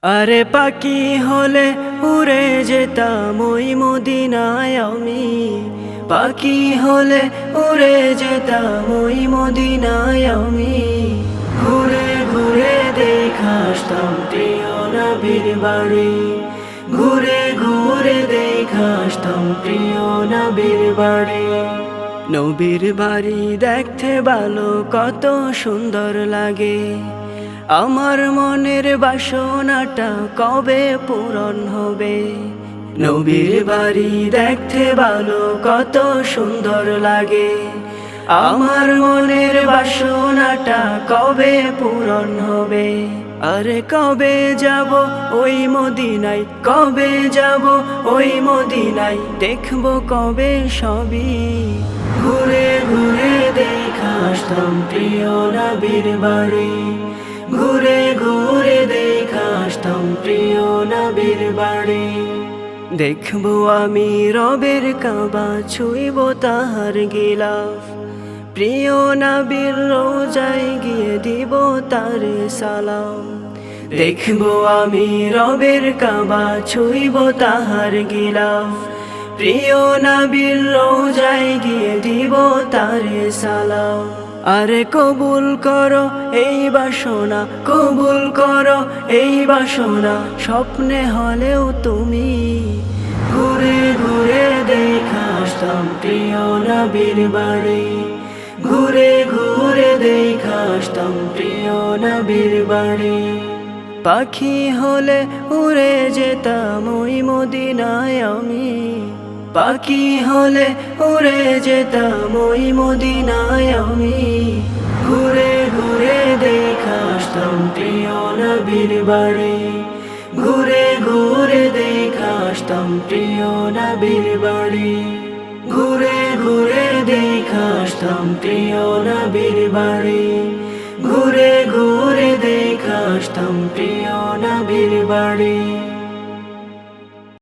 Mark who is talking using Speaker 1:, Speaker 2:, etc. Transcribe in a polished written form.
Speaker 1: আরে পাখি হলে উড়ে যেতাম ওই মদিনায় আমি। পাখি হলে উড়ে যেতাম ওই মদিনায় আমি। ঘুরে ঘুরে দেখে আসতাম প্রিয় নবীর বাড়ি। ঘুরে ঘুরে দেখে আসতাম প্রিয় নবীর বাড়ি। নবীর বাড়ি দেখতে ভালো, কত সুন্দর লাগে। আমার মনের বাসনাটা কবে পূরণ হবে। নবীর বাড়ি দেখতে ভালো, কত সুন্দর লাগে। আমার মনের বাসনাটা কবে পূরণ হবে। আরে কবে যাব ওই মদিনায়, কবে যাব ওই মদিনায়, দেখবো কবে সবই। ঘুরে ঘুরে দেখে আসতাম প্রিয় নবীর বাড়ি। ঘুরে ঘুরে দেখে আসতাম প্রিয় নবীর বাড়ি। দেখবো আমি রবের কাবা, ছুঁইব তাহার গিলাফ। প্রিয় নবীর রোজায় গিয়ে দিব তারে সালাম। দেখবো আমি রবের কাবা, ছুঁইব তাহার গিলাফ। প্রিয় নবীর রোজায় গিয়ে দিব তারে সালাম। আরে কবুল করো এই বাসনা, কবুল করো এই বাসনা, স্বপ্নে হলেও তুমি। ঘুরে ঘুরে দেখে আসতাম প্রিয় নবীর বাড়ি। ঘুরে ঘুরে দেখে আসতাম প্রিয় নবীর বাড়ি। পাখি হলে উড়ে যেতাম ওই মদিনায় আমি। পাখি হলে উড়ে যেতাম ওই মদিনায় আমি। ঘুরে ঘুরে দেখে আসতাম প্রিয় নবীর বাড়ি। ঘুরে ঘুরে দেখে আসতাম প্রিয় নবীর বাড়ি। ঘুরে ঘুরে দেখে আসতাম প্রিয় নবীর বাড়ি। ঘুরে ঘুরে দেখে আসতাম প্রিয় নবীর বাড়ি।